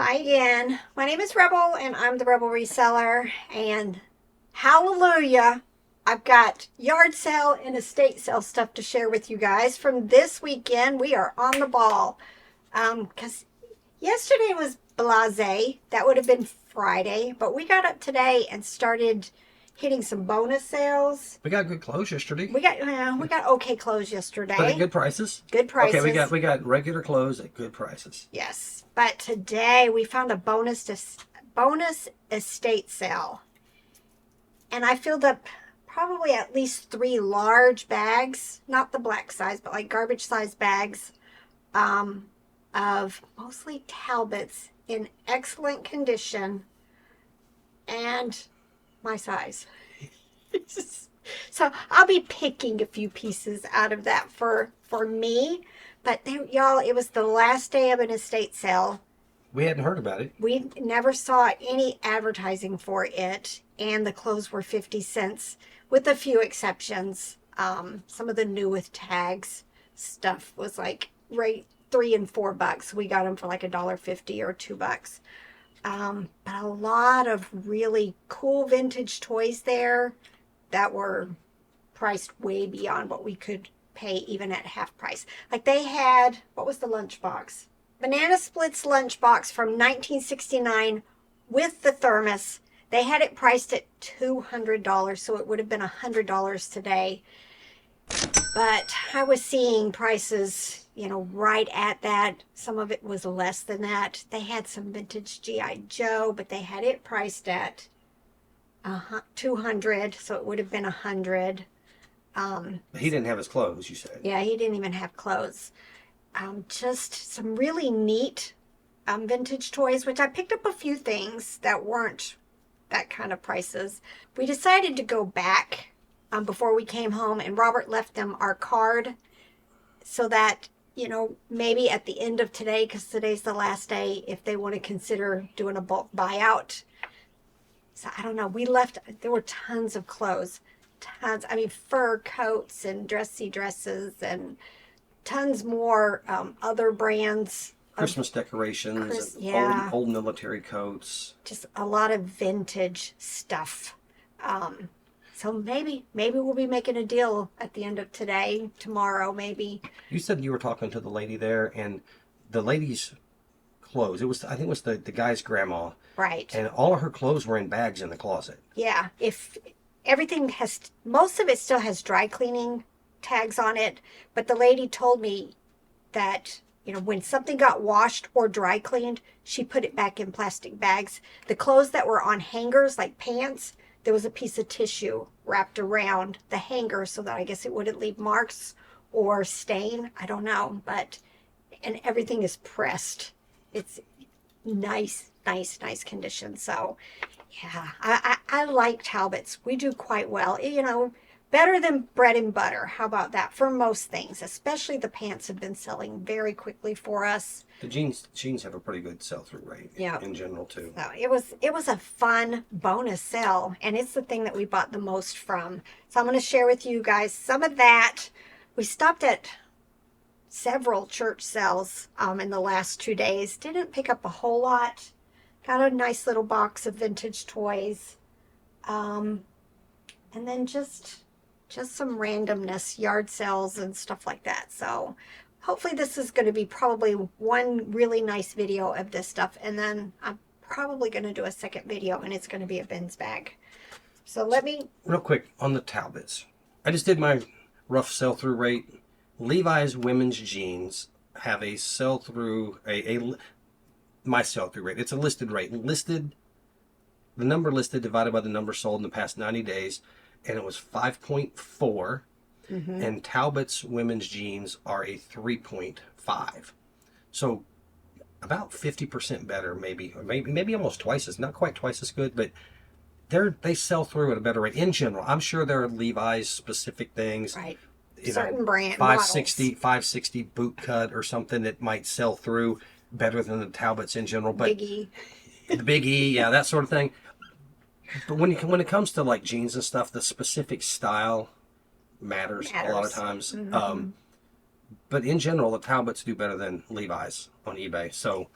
Hi again. My name is Rebel and I'm the Rebel Reseller. And hallelujah, I've got yard sale and estate sale stuff to share with you guys from this weekend. We are on the ball. Because yesterday was blase. That would have been Friday. But we got up today and started hitting some bonus sales. We got good clothes yesterday. We got okay clothes yesterday. But at good prices. Good prices. Okay, we got regular clothes at good prices. Yes, but today we found a bonus estate sale, and I filled up probably at least 3 large bags, not the black size, but like garbage size bags, of mostly Talbots in excellent condition, and my size. So I'll be picking a few pieces out of that for me. But y'all, it was the last day of an estate sale. We hadn't heard about it. We never saw any advertising for it, and the clothes were 50 cents, with a few exceptions. Some of the new with tags stuff was like right $3 and $4. We got them for like $1.50 or $2. But a lot of really cool vintage toys there that were priced way beyond what we could pay even at half price. Like they had, what was the lunchbox? Banana Splits lunchbox from 1969 with the thermos. They had it priced at $200, so it would have been $100 today. But I was seeing prices, right at that. Some of it was less than that. They had some vintage G.I. Joe, but they had it priced at $200, so it would have been $100. He didn't have his clothes, you said. Yeah, he didn't even have clothes. Just some really neat vintage toys, which I picked up a few things that weren't that kind of prices. We decided to go back before we came home, and Robert left them our card so that, maybe at the end of today, because today's the last day, if they want to consider doing a bulk buyout. So I don't know. There were tons of clothes. Tons. I mean, fur coats and dressy dresses and tons more other brands. Christmas decorations, yeah. old military coats. Just a lot of vintage stuff. So maybe we'll be making a deal at the end of today, tomorrow maybe. You said you were talking to the lady there, and the lady's clothes. I think it was the guy's grandma. Right. And all of her clothes were in bags in the closet. Yeah. If everything most of it still has dry cleaning tags on it, but the lady told me that, when something got washed or dry cleaned, she put it back in plastic bags. The clothes that were on hangers, like pants, there was a piece of tissue wrapped around the hanger so that I guess it wouldn't leave marks or stain. I don't know, and everything is pressed. It's nice condition. So yeah, I like Talbots. We do quite well. Better than bread and butter. How about that? For most things, especially the pants have been selling very quickly for us. The jeans have a pretty good sell-through rate. Yeah. In general too. So it was a fun bonus sale, and it's the thing that we bought the most from. So I'm going to share with you guys some of that. We stopped at several church sales in the last 2 days. Didn't pick up a whole lot. Got a nice little box of vintage toys. And then just some randomness, yard sales and stuff like that. So hopefully this is going to be probably one really nice video of this stuff. And then I'm probably going to do a second video, and it's going to be a bins bag. So let me... Real quick, on the Talbots. I just did my rough sell-through rate. Levi's women's jeans have a sell-through, my sell-through rate. It's a listed rate. The number listed divided by the number sold in the past 90 days, and it was 5.4. Mm-hmm. And Talbot's women's jeans are a 3.5. So about 50% better, maybe almost twice as, not quite twice as good, but they sell through at a better rate in general. I'm sure there are Levi's specific things. Right. Certain brand 560 boot cut or something that might sell through better than the Talbots in general. But Big E. The Big E, yeah, that sort of thing. But when it comes to like jeans and stuff, the specific style matters. A lot of times. Mm-hmm. But in general, the Talbots do better than Levi's on eBay. So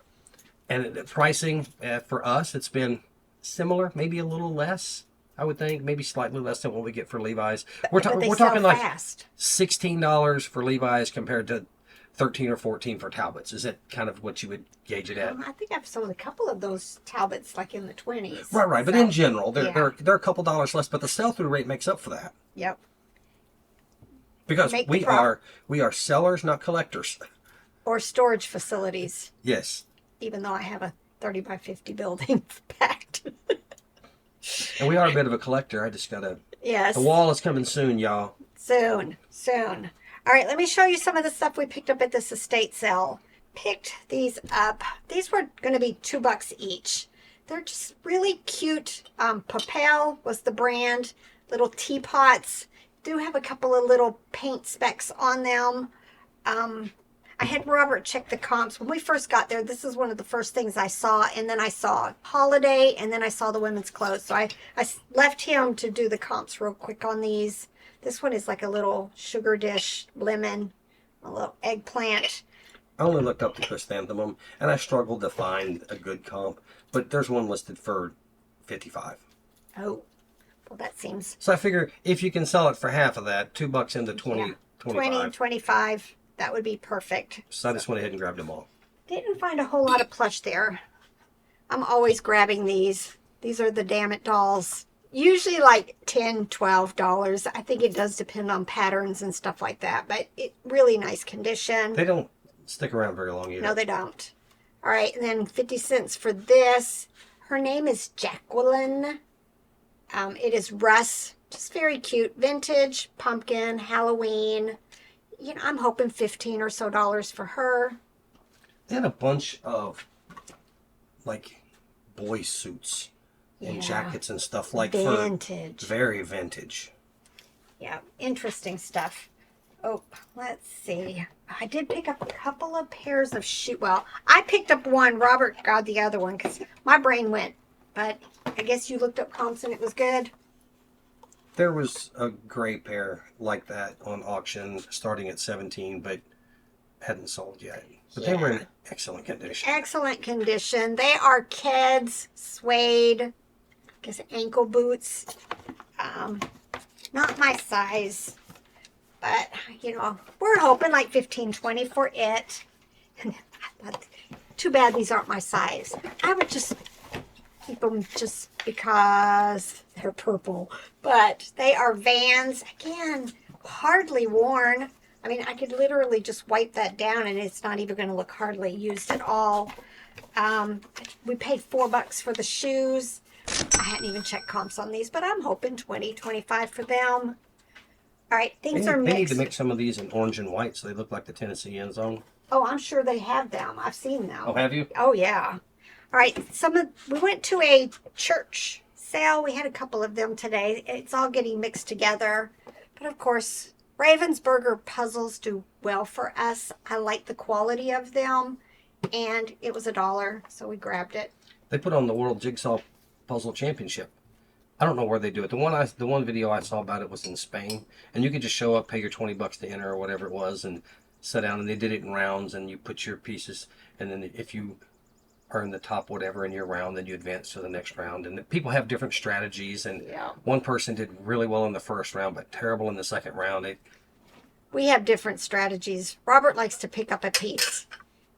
And the pricing for us, it's been similar, maybe a little less. I would think maybe slightly less than what we get for Levi's. But they We're sell talking like fast. $16 for Levi's compared to 13 or 14 for Talbots. Is that kind of what you would gauge it at? I think I've sold a couple of those Talbots like in the 20s. Right. But So, in general, yeah. they're a couple dollars less, but the sell-through rate makes up for that. Yep. Because Make the we are sellers, not collectors. Or storage facilities, Yes. even though I have a 30 by 50 building packed. And we are a bit of a collector. I just gotta. Yes. The wall is coming soon, y'all. Soon. All right, let me show you some of the stuff we picked up at this estate sale. Picked these up. These were going to be $2 each. They're just really cute. Papel was the brand. Little teapots. Do have a couple of little paint specks on them. I had Robert check the comps. When we first got there, this is one of the first things I saw. And then I saw holiday, and then I saw the women's clothes. So I left him to do the comps real quick on these. This one is like a little sugar dish, lemon, a little eggplant. I only looked up the chrysanthemum, and I struggled to find a good comp. But there's one listed for $55. Oh, well, that seems... So I figure if you can sell it for half of that, $2 into 20, Yeah. 25. 25. That would be perfect. So I just went ahead and grabbed them all. Didn't find a whole lot of plush there. I'm always grabbing these. These are the Damn It dolls. Usually like $10, $12. I think it does depend on patterns and stuff like that. But it really nice condition. They don't stick around very long either. No, they don't. All right, and then 50 cents for this. Her name is Jacqueline. It is Russ. Just very cute. Vintage, pumpkin, Halloween. You know, I'm hoping $15 or so for her. They had a bunch of like boy suits and Yeah. jackets and stuff like Vintage. for very vintage. Yeah, interesting stuff. Oh, let's see. I did pick up a couple of pairs of shoes. Well, I picked up one. Robert got the other one because my brain went. But I guess you looked up comps and it was good. There was a gray pair like that on auction starting at 17, but hadn't sold yet. But they were in excellent condition. Excellent condition. They are Keds, suede, I guess ankle boots. Not my size, but you know, we're hoping like 15, 20 for it. But too bad these aren't my size. I would just keep them just because they're purple. But they are Vans. Again, hardly worn. I mean, I could literally just wipe that down and it's not even going to look hardly used at all. We paid $4 for the shoes. I hadn't even checked comps on these, but I'm hoping 20, 25 for them. All right, things are mixed. They need to make some of these in orange and white so they look like the Tennessee end zone. Oh, I'm sure they have them. I've seen them. Oh, have you? Oh, yeah. All right, we went to a church sale. We had a couple of them today. It's all getting mixed together. But of course, Ravensburger puzzles do well for us. I like the quality of them. And it was $1, so we grabbed it. They put on the World Jigsaw Puzzle Championship. I don't know where they do it. The one video I saw about it was in Spain, and you could just show up, pay your $20 to enter or whatever it was, and sit down. And they did it in rounds, and you put your pieces, and then if you earn the top whatever in your round, then you advance to the next round. And people have different strategies, and one person did really well in the first round, but terrible in the second round. We have different strategies. Robert likes to pick up a piece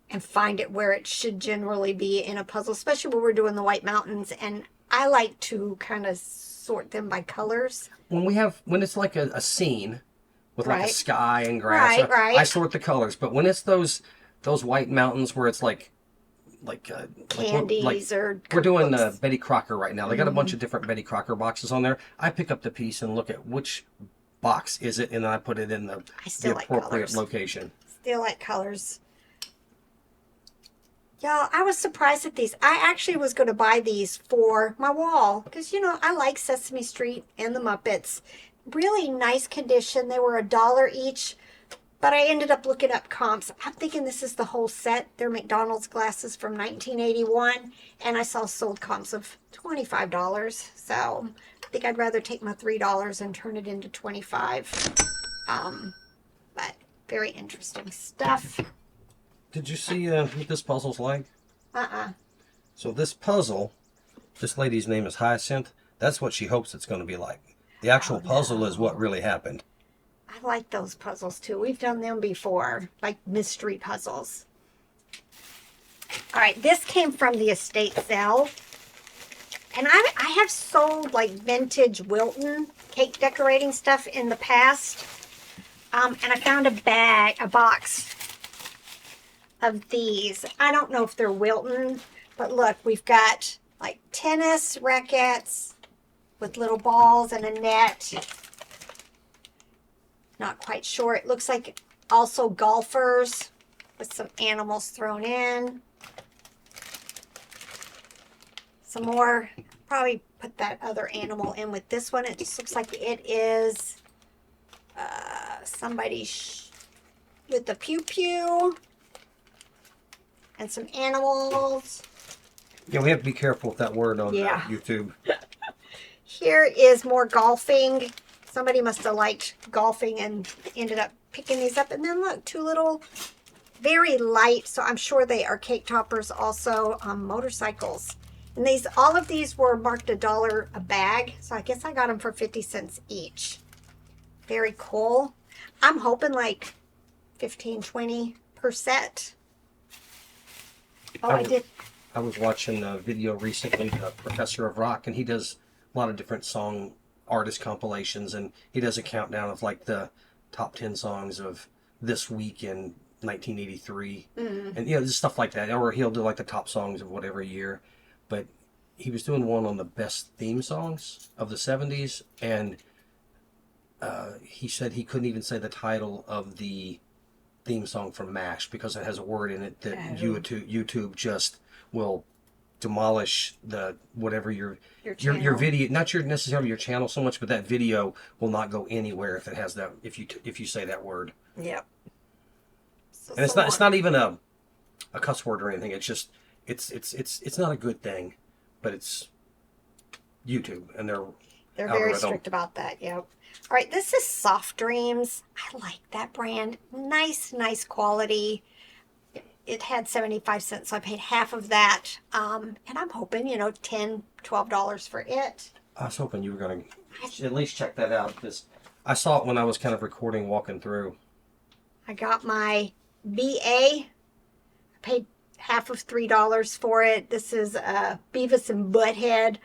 and find it where it should generally be in a puzzle, especially when we're doing the White Mountains. And I like to kind of sort them by colors. When it's like a scene with like a sky and grass, Right. I sort the colors. But when it's those White Mountains where it's like candies or we're doing Betty Crocker right now. They got a bunch of different Betty Crocker boxes on there. I pick up the piece and look at which box is it, and then I put it in the appropriate location. Still like colors. Y'all, I was surprised at these. I actually was going to buy these for my wall because, you know, I like Sesame Street and the Muppets. Really nice condition. They were $1 each, but I ended up looking up comps. I'm thinking this is the whole set. They're McDonald's glasses from 1981, and I saw sold comps of $25. So I think I'd rather take my $3 and turn it into $25. But very interesting stuff. Did you see what this puzzle's like? So this puzzle, this lady's name is Hyacinth. That's what she hopes it's going to be like. The actual Oh, puzzle is what no. really happened. I like those puzzles too. We've done them before, like mystery puzzles. All right, this came from the estate sale. And I have sold like vintage Wilton cake decorating stuff in the past. And I found a box of these. I don't know if they're Wilton, but look, we've got like tennis rackets with little balls and a net. Not quite sure. It looks like also golfers with some animals thrown in. Some more. Probably put that other animal in with this one. It just looks like it is somebody with the pew pew and some animals. Yeah, we have to be careful with that word on Yeah. YouTube. Here is more golfing. Somebody must have liked golfing and ended up picking these up. And then look, two little, very light, so I'm sure they are cake toppers also, motorcycles. And all of these were marked $1 a bag, so I guess I got them for 50 cents each. Very cool. I'm hoping like 15-20%. Oh, I did. I was watching a video recently, Professor of Rock, and he does a lot of different song artist compilations, and he does a countdown of like the top 10 songs of this week in 1983, and just stuff like that. Or he'll do like the top songs of whatever year. But he was doing one on the best theme songs of the 70s, and he said he couldn't even say the title of the theme song from MASH because it has a word in it that YouTube just will demolish the whatever your video, not your necessarily your channel so much, but that video will not go anywhere if it has that, if you say that word. Yep. So And it's not even a cuss word or anything. It's just it's not a good thing, but it's YouTube and they're very strict about that. Yep. All right, this is Soft Dreams. I like that brand. Nice quality. It had 75 cents, so I paid half of that. And I'm hoping, $10, $12 for it. I was hoping you were going to at least check that out, because I saw it when I was kind of recording, walking through. I got my BA. I paid half of $3 for it. This is Beavis and Butthead.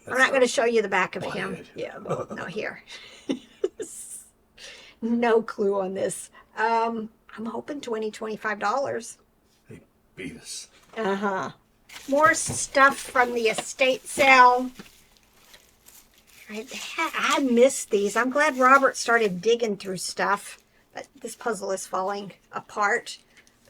I'm not going to show you the back of him. Yeah, no, here. No clue on this. I'm hoping $25. Hey, Beavis. More stuff from the estate sale. I missed these. I'm glad Robert started digging through stuff. But this puzzle is falling apart.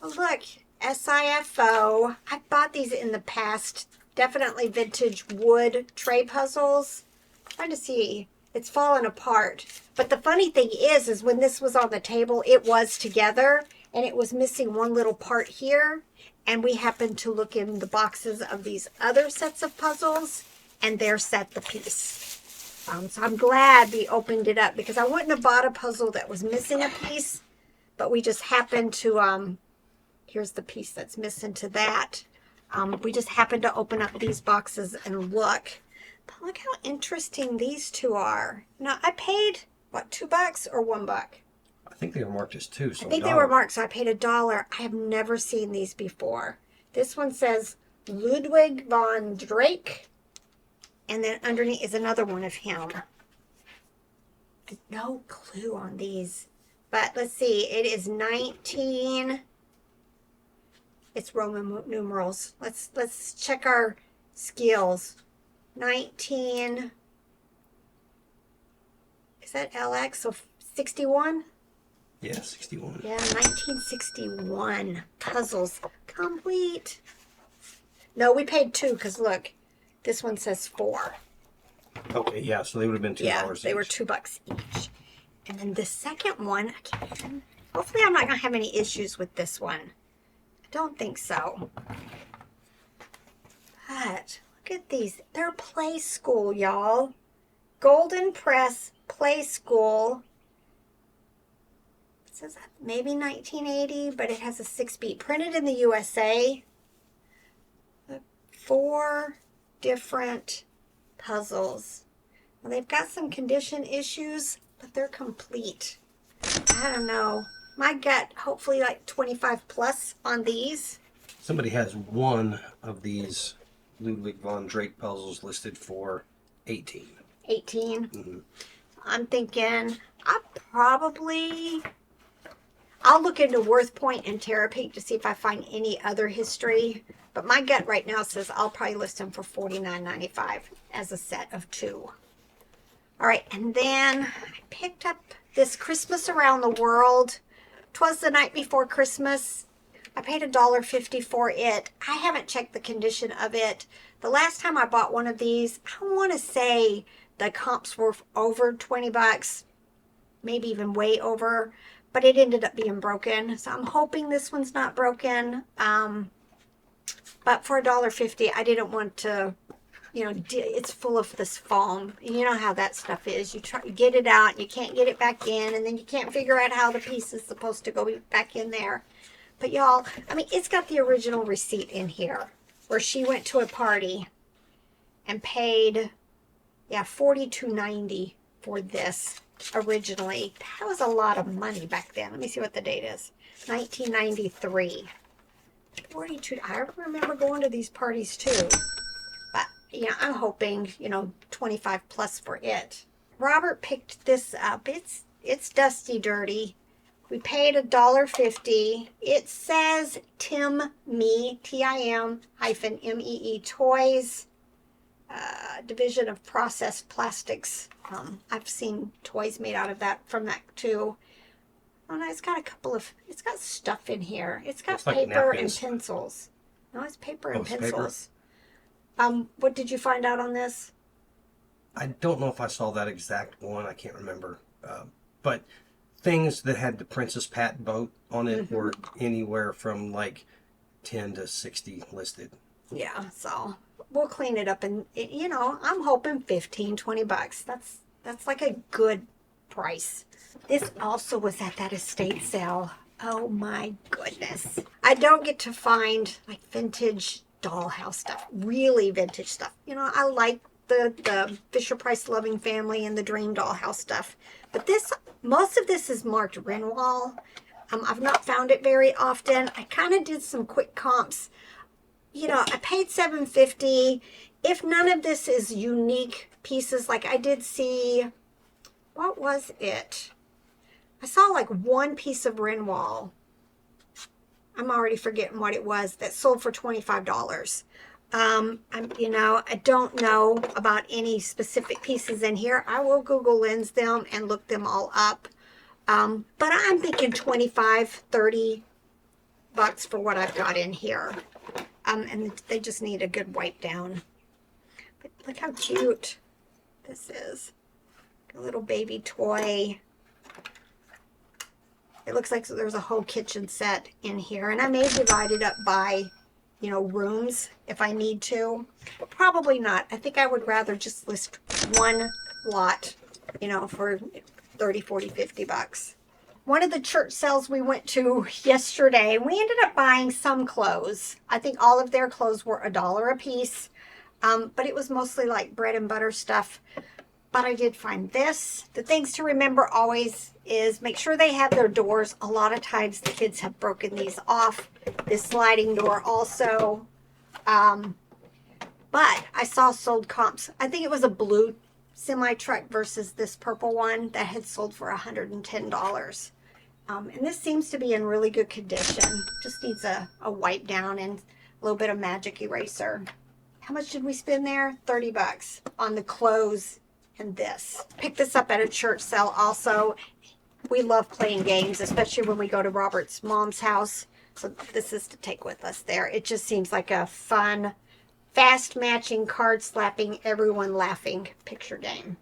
But look, SIFO. I bought these in the past. Definitely vintage wood tray puzzles. Trying to see. It's fallen apart. But the funny thing is when this was on the table, it was together. And it was missing one little part here. And we happened to look in the boxes of these other sets of puzzles. And they're set the piece. So I'm glad we opened it up. Because I wouldn't have bought a puzzle that was missing a piece. But we just happened to... here's the piece that's missing to that. We just happened to open up these boxes and look. But look how interesting these two are. Now, I paid, what, $2 or $1? I think they were marked as two. So I think they were marked, so I paid $1. I have never seen these before. This one says Ludwig von Drake. And then underneath is another one of him. No clue on these. But let's see. It is 19... It's Roman numerals. Let's check our skills. 19. Is that LX? So 61? Yeah, 61. Yeah, 1961. Puzzles complete. No, we paid $2 because look, this one says 4. Okay, yeah, so they would have been $2 Yeah, each. they were $2 each. And then the second one, hopefully I'm not going to have any issues with this one. Don't think so. But look at these. They're Play School, y'all. Golden Press Play School. It says maybe 1980, but it has a 6-beat. Printed in the USA. 4 different puzzles. Well, they've got some condition issues, but they're complete. I don't know. My gut, hopefully like 25 plus on these. Somebody has one of these Ludwig von Drake puzzles listed for 18. 18. Mhm. I'm thinking I'll look into WorthPoint and Terapeak to see if I find any other history. But my gut right now says I'll probably list them for $49.95 as a set of 2. All right, and then I picked up this Christmas Around the World. 'Twas the night before Christmas. I paid $1.50 for it. I haven't checked the condition of it. The last time I bought one of these, I want to say the comps were over 20 bucks, maybe even way over, but it ended up being broken. So I'm hoping this one's not broken. But for $1.50, I didn't want to, it's full of this foam. You know how that stuff is. You try to get it out, and you can't get it back in, and then you can't figure out how the piece is supposed to go back in there. But y'all, I mean, it's got the original receipt in here where she went to a party and paid, $42.90 for this originally. That was a lot of money back then. Let me see what the date is. 1993. 42. I remember going to these parties too. But, I'm hoping, 25 plus for it. Robert picked this up. It's dusty dirty. We paid $1.50. It says Tim Me, TIM-MEE Toys, Division of Processed Plastics. I've seen toys made out of that from that too. Oh no, it's got it's got stuff in here. It's got Looks like paper and napkins. pencils. No, it's paper and it's paper? pencils. What did you find out on this? I don't know if I saw that exact one. I can't remember. But things that had the Princess Pat boat on it were anywhere from like 10 to 60 listed. Yeah, so we'll clean it up and, I'm hoping 15, 20 bucks. That's like a good price. This also was at that estate sale. Oh my goodness. I don't get to find like vintage Dollhouse stuff, really vintage stuff. I like the Fisher Price Loving Family and the Dream Dollhouse stuff. But most of this is marked Renwall. I've not found it very often. I kind of did some quick comps. I paid $7.50. If none of this is unique pieces, like I did see, what was it? I saw like one piece of Renwall. I'm already forgetting what it was that sold for $25. I don't know about any specific pieces in here. I will Google Lens them and look them all up. But I'm thinking 25, 30 bucks for what I've got in here. And they just need a good wipe down. But look how cute this is. A little baby toy. It looks like there's a whole kitchen set in here. And I may divide it up by, rooms if I need to. But probably not. I think I would rather just list one lot, for 30, 40, 50 bucks. One of the church sales we went to yesterday, we ended up buying some clothes. I think all of their clothes were $1 a piece. But it was mostly like bread and butter stuff. But I did find this. The things to remember always is make sure they have their doors. A lot of times the kids have broken these off. This sliding door also. But I saw sold comps. I think it was a blue semi-truck versus this purple one that had sold for $110. And this seems to be in really good condition. Just needs a wipe down and a little bit of magic eraser. How much did we spend there? 30 bucks on the clothes and this. Picked this up at a church sale also. We love playing games, especially when we go to Robert's mom's house. So this is to take with us there. It just seems like a fun, fast matching, card slapping, everyone laughing picture game.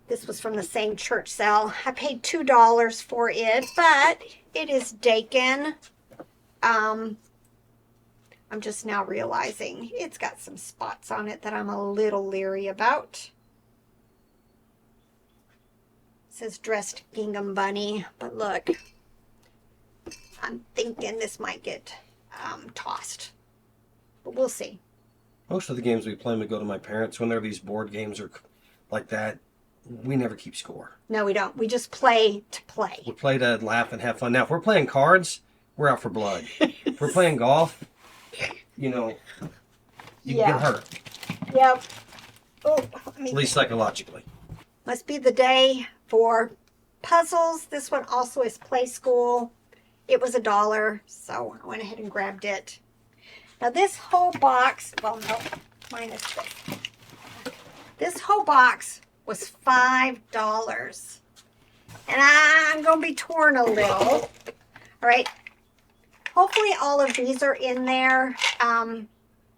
This was from the same church sale. I paid $2 for it, but it is Dakin. I'm just now realizing it's got some spots on it that I'm a little leery about. It says dressed gingham bunny, but look, I'm thinking this might get tossed. But we'll see. Most of the games we play when we go to my parents, when there are these board games or like that, we never keep score. No, we don't. We just play to play. We play to laugh and have fun. Now, if we're playing cards, we're out for blood. If we're playing golf, you know, you can get hurt. Yep. Oh, At least psychologically. must be the day for puzzles. This one also is Play School. It was $1, so I went ahead and grabbed it. Now this whole box, well, no, minus this. This whole box was $5. And I'm going to be torn a little. All right. Hopefully all of these are in there.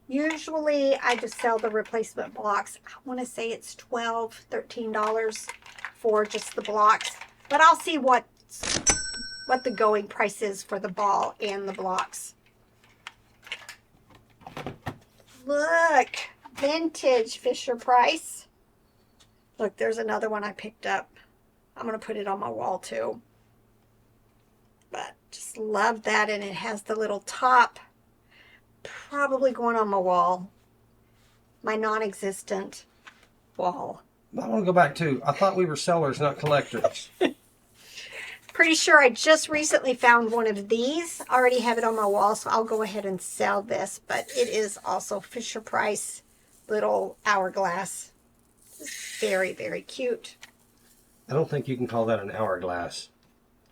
Usually I just sell the replacement blocks. I want to say it's $12, $13 for just the blocks. But I'll see what the going price is for the ball and the blocks. Look, vintage Fisher Price. Look, there's another one I picked up. I'm going to put it on my wall too. But just love that. And it has the little top. Probably going on my wall. My non-existent wall. I want to go back to, I thought we were sellers, not collectors. Pretty sure I just recently found one of these. I already have it on my wall, so I'll go ahead and sell this. But it is also Fisher Price little hourglass. It's very, very cute. I don't think you can call that an hourglass.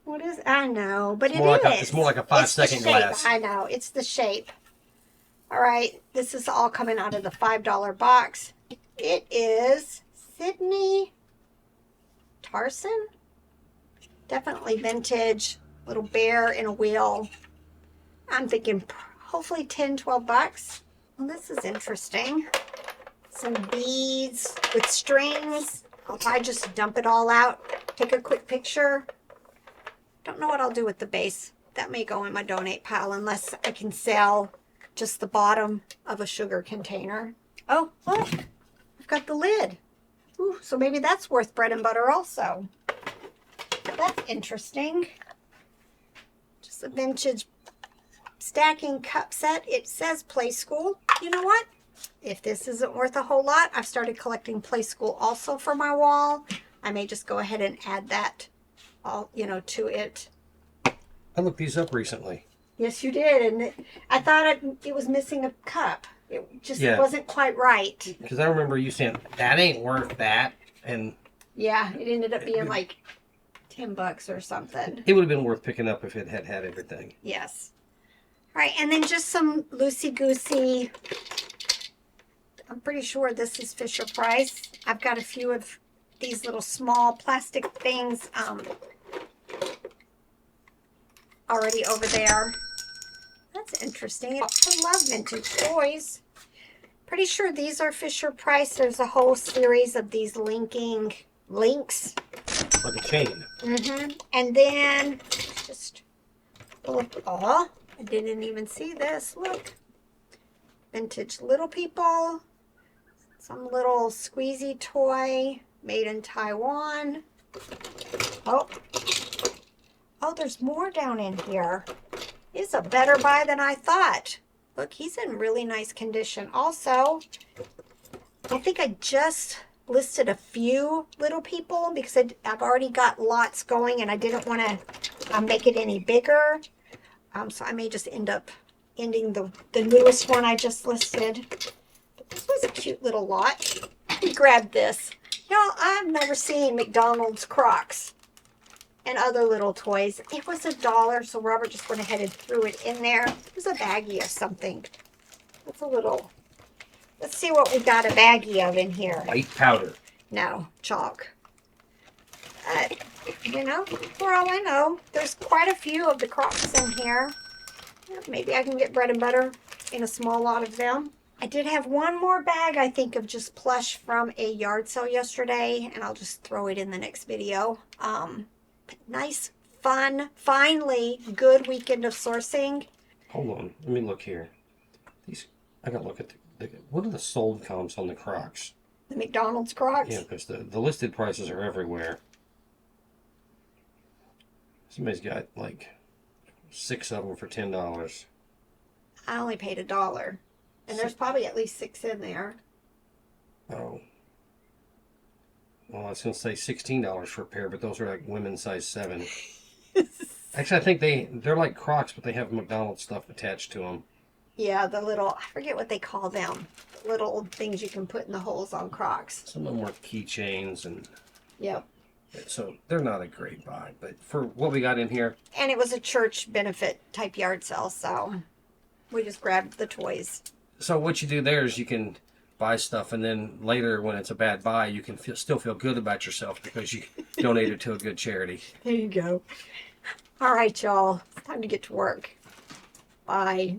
What is? I know, but it is. It's more like a 5-second glass. I know. It's the shape. All right. This is all coming out of the $5 box. It is Sydney Tarson. Definitely vintage. Little bear in a wheel. I'm thinking hopefully 10, 12 bucks. Well, this is interesting. Some beads with strings. I'll probably just dump it all out. Take a quick picture. Don't know what I'll do with the base. That may go in my donate pile unless I can sell just the bottom of a sugar container. Oh, look. I've got the lid. Ooh, so maybe that's worth bread and butter also. That's interesting. Just a vintage stacking cup set. It says Play School. You know what? If this isn't worth a whole lot, I've started collecting Play School also for my wall. I may just go ahead and add that all, to it. I looked these up recently. Yes, you did. And I thought it was missing a cup. It just wasn't quite right. Because I remember you saying, that ain't worth that. And yeah, it ended up being like $10 or something. It would have been worth picking up if it had had everything. Yes. All right, and then just some loosey-goosey. I'm pretty sure this is Fisher Price. I've got a few of these little small plastic things already over there. That's interesting. I love vintage toys. Pretty sure these are Fisher Price. There's a whole series of these links. Like a chain. Mm-hmm. And then just oh, I didn't even see this. Look. Vintage Little People. Some little squeezy toy made in Taiwan. Oh, there's more down in here. It's a better buy than I thought. Look, he's in really nice condition. Also, I think I just listed a few Little People because I've already got lots going and I didn't want to make it any bigger. So I may just end up ending the newest one I just listed. But this was a cute little lot. We grabbed this. Y'all, I've never seen McDonald's Crocs and other little toys. It was $1, so Robert just went ahead and threw it in there. It was a baggie of something. It's a little... Let's see what we got a baggie of in here. White powder. No, chalk. For all I know, there's quite a few of the Crocs in here. Maybe I can get bread and butter in a small lot of them. I did have one more bag, I think, of just plush from a yard sale yesterday, and I'll just throw it in the next video. Nice, fun, finally good weekend of sourcing. Hold on, let me look here. I gotta look at what are the sold comps on the Crocs? The McDonald's Crocs? Yeah, because the listed prices are everywhere. Somebody's got like 6 of them for $10. I only paid $1. And there's probably at least 6 in there. Oh. Well, I was going to say $16 for a pair, but those are like women's size 7. Actually, I think they're like Crocs, but they have McDonald's stuff attached to them. Yeah, the little, I forget what they call them. The little things you can put in the holes on Crocs. Some of them are keychains, and Yep. so they're not a great buy. But for what we got in here, And it was a church benefit type yard sale, so we just grabbed the toys. so what you do there is you can buy stuff, and then later when it's a bad buy, you can still feel good about yourself because you donated to a good charity. There you go. All right, y'all. It's time to get to work. Bye.